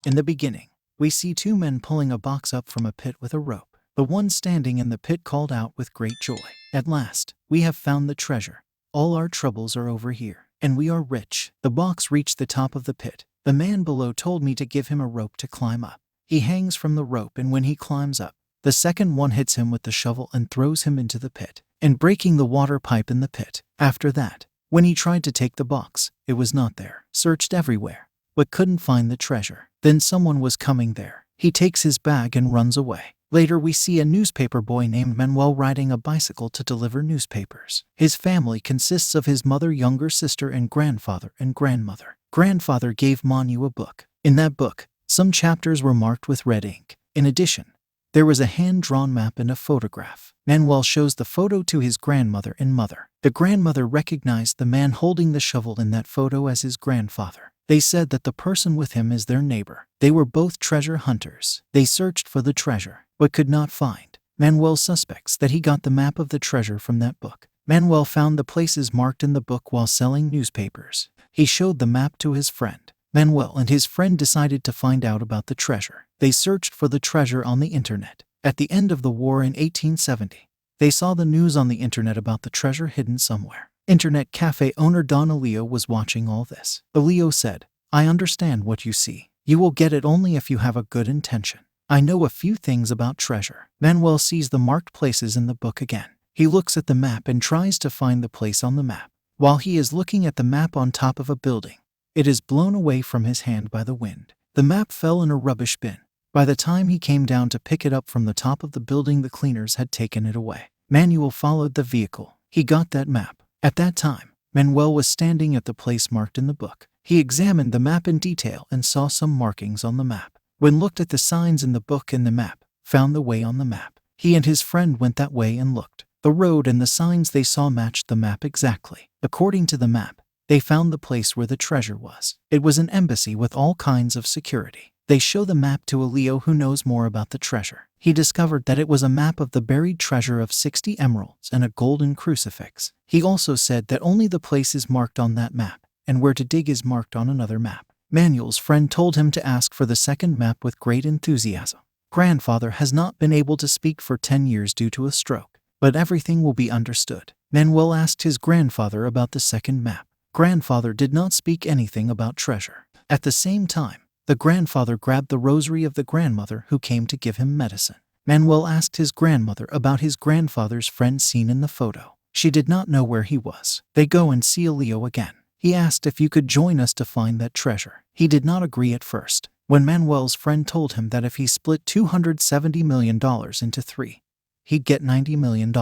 In the beginning, we see two men pulling a box up from a pit with a rope. The one standing in the pit called out with great joy, "At last, we have found the treasure. All our troubles are over here, and we are rich." The box reached the top of the pit. The man below told me to give him a rope to climb up. He hangs from the rope, and when he climbs up, the second one hits him with the shovel and throws him into the pit, and breaking the water pipe in the pit. After that, when he tried to take the box, it was not there. Searched everywhere, but couldn't find the treasure. Then someone was coming there. He takes his bag and runs away. Later we see a newspaper boy named Manuel riding a bicycle to deliver newspapers. His family consists of his mother, younger sister, and grandfather and grandmother. Grandfather gave Manu a book. In that book, some chapters were marked with red ink. In addition, there was a hand-drawn map and a photograph. Manuel shows the photo to his grandmother and mother. The grandmother recognized the man holding the shovel in that photo as his grandfather. They said that the person with him is their neighbor. They were both treasure hunters. They searched for the treasure, but could not find. Manuel suspects that he got the map of the treasure from that book. Manuel found the places marked in the book while selling newspapers. He showed the map to his friend. Manuel and his friend decided to find out about the treasure. They searched for the treasure on the internet. At the end of the war in 1870, they saw the news on the internet about the treasure hidden somewhere. Internet cafe owner Don Elio was watching all this. Elio said, "I understand what you see. You will get it only if you have a good intention. I know a few things about treasure." Manuel sees the marked places in the book again. He looks at the map and tries to find the place on the map. While he is looking at the map on top of a building, it is blown away from his hand by the wind. The map fell in a rubbish bin. By the time he came down to pick it up from the top of the building, the cleaners had taken it away. Manuel followed the vehicle. He got that map. At that time, Manuel was standing at the place marked in the book. He examined the map in detail and saw some markings on the map. When looked at the signs in the book and the map, found the way on the map. He and his friend went that way and looked. The road and the signs they saw matched the map exactly. According to the map, they found the place where the treasure was. It was an embassy with all kinds of security. They show the map to Elio, who knows more about the treasure. He discovered that it was a map of the buried treasure of 60 emeralds and a golden crucifix. He also said that only the place is marked on that map, and where to dig is marked on another map. Manuel's friend told him to ask for the second map with great enthusiasm. Grandfather has not been able to speak for 10 years due to a stroke, but everything will be understood. Manuel asked his grandfather about the second map. Grandfather did not speak anything about treasure. At the same time, the grandfather grabbed the rosary of the grandmother who came to give him medicine. Manuel asked his grandmother about his grandfather's friend seen in the photo. She did not know where he was. They go and see Elio again. He asked if you could join us to find that treasure. He did not agree at first. When Manuel's friend told him that if he split $270 million into three, he'd get $90 million.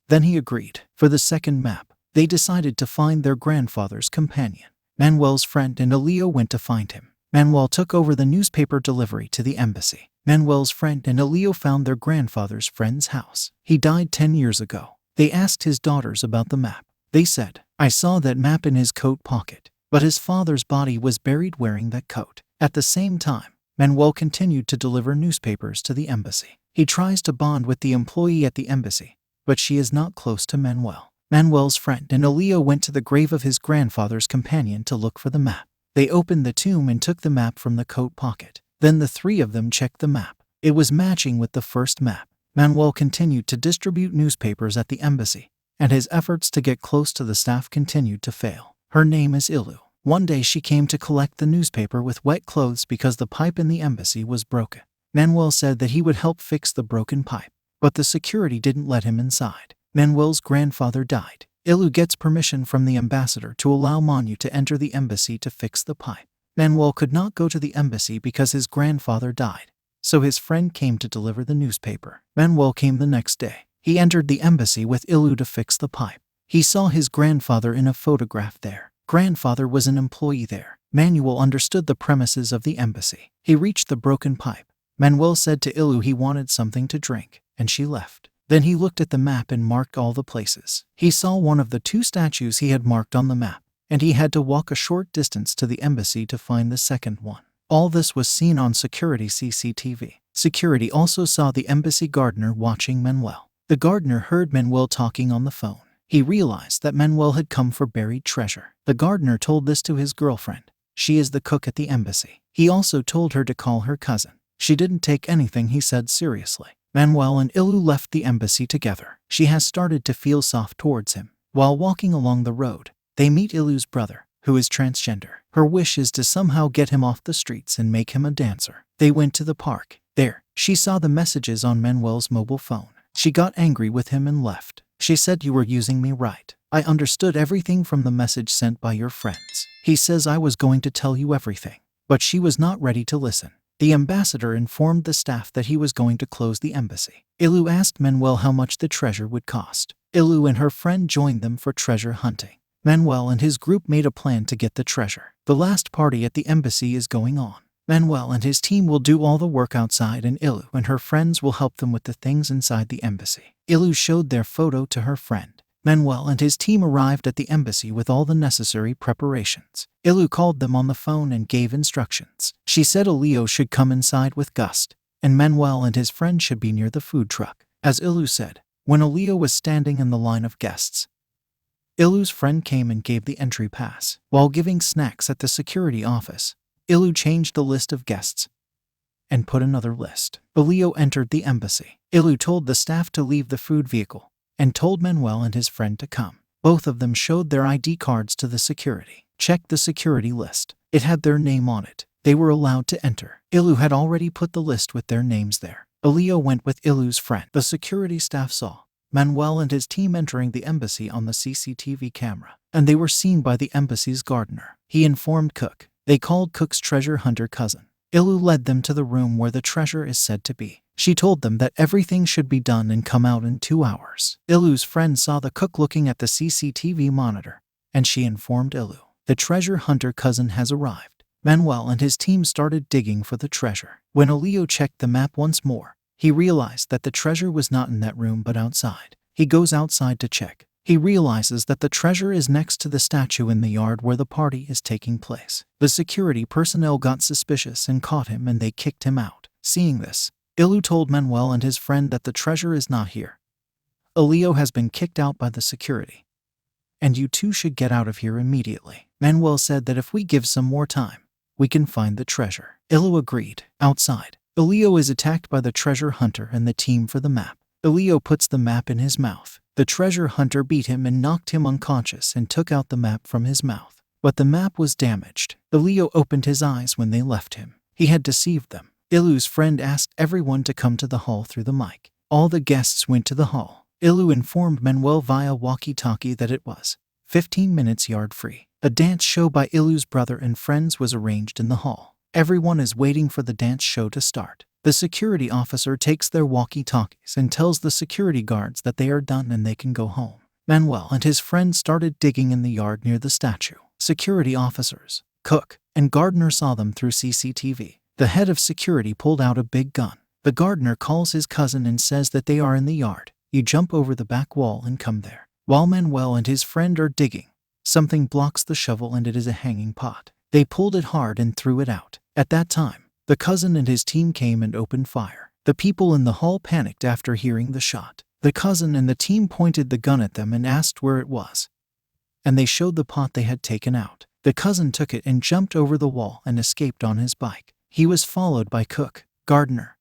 Then he agreed. For the second map, they decided to find their grandfather's companion. Manuel's friend and Elio went to find him. Manuel took over the newspaper delivery to the embassy. Manuel's friend and Elio found their grandfather's friend's house. He died 10 years ago. They asked his daughters about the map. They said, "I saw that map in his coat pocket." But his father's body was buried wearing that coat. At the same time, Manuel continued to deliver newspapers to the embassy. He tries to bond with the employee at the embassy, but she is not close to Manuel. Manuel's friend and Elio went to the grave of his grandfather's companion to look for the map. They opened the tomb and took the map from the coat pocket. Then the three of them checked the map. It was matching with the first map. Manuel continued to distribute newspapers at the embassy, and his efforts to get close to the staff continued to fail. Her name is Ilu. One day she came to collect the newspaper with wet clothes because the pipe in the embassy was broken. Manuel said that he would help fix the broken pipe, but the security didn't let him inside. Manuel's grandfather died. Ilu gets permission from the ambassador to allow Manu to enter the embassy to fix the pipe. Manuel could not go to the embassy because his grandfather died, so his friend came to deliver the newspaper. Manuel came the next day. He entered the embassy with Ilu to fix the pipe. He saw his grandfather in a photograph there. Grandfather was an employee there. Manuel understood the premises of the embassy. He reached the broken pipe. Manuel said to Ilu he wanted something to drink, and she left. Then he looked at the map and marked all the places. He saw one of the two statues he had marked on the map, and he had to walk a short distance to the embassy to find the second one. All this was seen on security CCTV. Security also saw the embassy gardener watching Manuel. The gardener heard Manuel talking on the phone. He realized that Manuel had come for buried treasure. The gardener told this to his girlfriend, She is the cook at the embassy. He also told her to call her cousin. She didn't take anything he said seriously. Manuel and Ilu left the embassy together. She has started to feel soft towards him. While walking along the road, they meet Ilu's brother, who is transgender. Her wish is to somehow get him off the streets and make him a dancer. They went to the park. There, she saw the messages on Manuel's mobile phone. She got angry with him and left. She said, "You were using me right. I understood everything from the message sent by your friends. He says I was going to tell you everything." But she was not ready to listen. The ambassador informed the staff that he was going to close the embassy. Ilu asked Manuel how much the treasure would cost. Ilu and her friend joined them for treasure hunting. Manuel and his group made a plan to get the treasure. The last party at the embassy is going on. Manuel and his team will do all the work outside, and Ilu and her friends will help them with the things inside the embassy. Ilu showed their photo to her friend. Manuel and his team arrived at the embassy with all the necessary preparations. Ilu called them on the phone and gave instructions. She said Elio should come inside with Gust, and Manuel and his friend should be near the food truck. As Ilu said, when Elio was standing in the line of guests, Ilu's friend came and gave the entry pass. While giving snacks at the security office, Ilu changed the list of guests and put another list. Elio entered the embassy. Ilu told the staff to leave the food vehicle and told Manuel and his friend to come. Both of them showed their ID cards to the security. Checked the security list. It had their name on it. They were allowed to enter. Ilu had already put the list with their names there. Elio went with Ilu's friend. The security staff saw Manuel and his team entering the embassy on the CCTV camera, and they were seen by the embassy's gardener. He informed Cook. They called Cook's treasure hunter cousin. Ilu led them to the room where the treasure is said to be. She told them that everything should be done and come out in 2 hours. Ilu's friend saw the cook looking at the CCTV monitor, and she informed Ilu. The treasure hunter cousin has arrived. Manuel and his team started digging for the treasure. When Elio checked the map once more, he realized that the treasure was not in that room but outside. He goes outside to check. He realizes that the treasure is next to the statue in the yard where the party is taking place. The security personnel got suspicious and caught him, and they kicked him out. Seeing this, Ilu told Manuel and his friend that the treasure is not here. Elio has been kicked out by the security, and you two should get out of here immediately. Manuel said that if we give some more time, we can find the treasure. Ilu agreed. Outside, Elio is attacked by the treasure hunter and the team for the map. Elio puts the map in his mouth. The treasure hunter beat him and knocked him unconscious and took out the map from his mouth. But the map was damaged. Elio opened his eyes when they left him. He had deceived them. Ilu's friend asked everyone to come to the hall through the mic. All the guests went to the hall. Ilu informed Manuel via walkie-talkie that it was 15 minutes yard free. A dance show by Ilu's brother and friends was arranged in the hall. Everyone is waiting for the dance show to start. The security officer takes their walkie-talkies and tells the security guards that they are done and they can go home. Manuel and his friend started digging in the yard near the statue. Security officers, Cook, and gardener saw them through CCTV. The head of security pulled out a big gun. The gardener calls his cousin and says that they are in the yard. You jump over the back wall and come there. While Manuel and his friend are digging, something blocks the shovel and it is a hanging pot. They pulled it hard and threw it out. At that time, the cousin and his team came and opened fire. The people in the hall panicked after hearing the shot. The cousin and the team pointed the gun at them and asked where it was, and they showed the pot they had taken out. The cousin took it and jumped over the wall and escaped on his bike. He was followed by Cook, Gardener,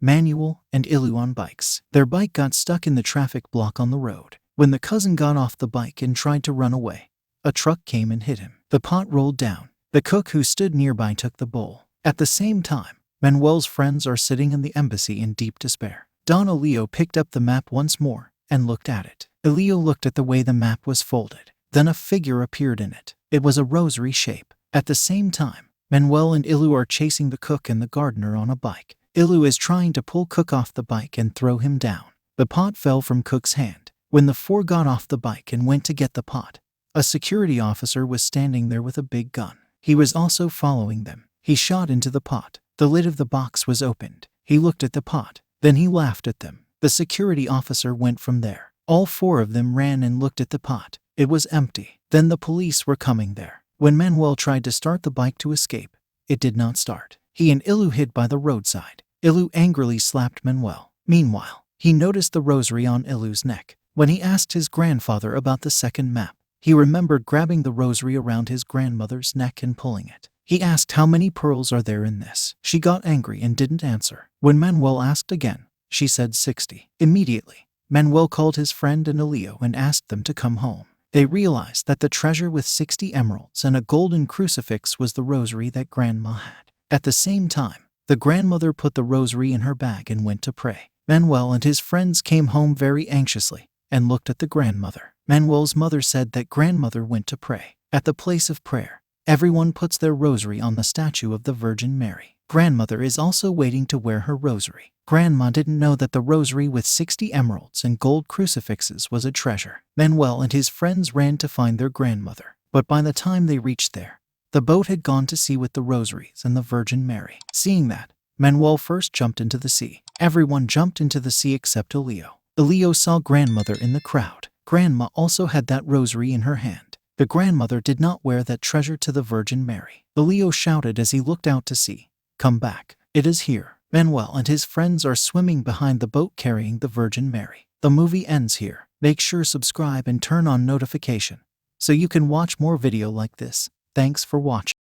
Manuel, and Ilu on bikes. Their bike got stuck in the traffic block on the road. When the cousin got off the bike and tried to run away, a truck came and hit him. The pot rolled down. The cook who stood nearby took the bowl. At the same time, Manuel's friends are sitting in the embassy in deep despair. Don Elio picked up the map once more and looked at it. Elio looked at the way the map was folded. Then a figure appeared in it. It was a rosary shape. At the same time, Manuel and Ilu are chasing the cook and the gardener on a bike. Ilu is trying to pull Cook off the bike and throw him down. The pot fell from Cook's hand. When the four got off the bike and went to get the pot, a security officer was standing there with a big gun. He was also following them. He shot into the pot. The lid of the box was opened. He looked at the pot. Then he laughed at them. The security officer went from there. All four of them ran and looked at the pot. It was empty. Then the police were coming there. When Manuel tried to start the bike to escape, it did not start. He and Ilu hid by the roadside. Ilu angrily slapped Manuel. Meanwhile, he noticed the rosary on Ilu's neck. When he asked his grandfather about the second map, He remembered grabbing the rosary around his grandmother's neck and pulling it. He asked how many pearls are there in this. She got angry and didn't answer. When Manuel asked again, she said 60. Immediately, Manuel called his friend and Elio and asked them to come home. They realized that the treasure with 60 emeralds and a golden crucifix was the rosary that Grandma had. At the same time, the grandmother put the rosary in her bag and went to pray. Manuel and his friends came home very anxiously and looked at the grandmother. Manuel's mother said that grandmother went to pray. At the place of prayer, everyone puts their rosary on the statue of the Virgin Mary. Grandmother is also waiting to wear her rosary. Grandma didn't know that the rosary with 60 emeralds and gold crucifixes was a treasure. Manuel and his friends ran to find their grandmother, but by the time they reached there, the boat had gone to sea with the rosaries and the Virgin Mary. Seeing that, Manuel first jumped into the sea. Everyone jumped into the sea except Elio. Elio saw grandmother in the crowd. Grandma also had that rosary in her hand. The grandmother did not wear that treasure to the Virgin Mary. Elio shouted as he looked out to sea, "Come back, it is here." Manuel and his friends are swimming behind the boat carrying the Virgin Mary. The movie ends here. Make sure subscribe and turn on notification so you can watch more video like this. Thanks for watching.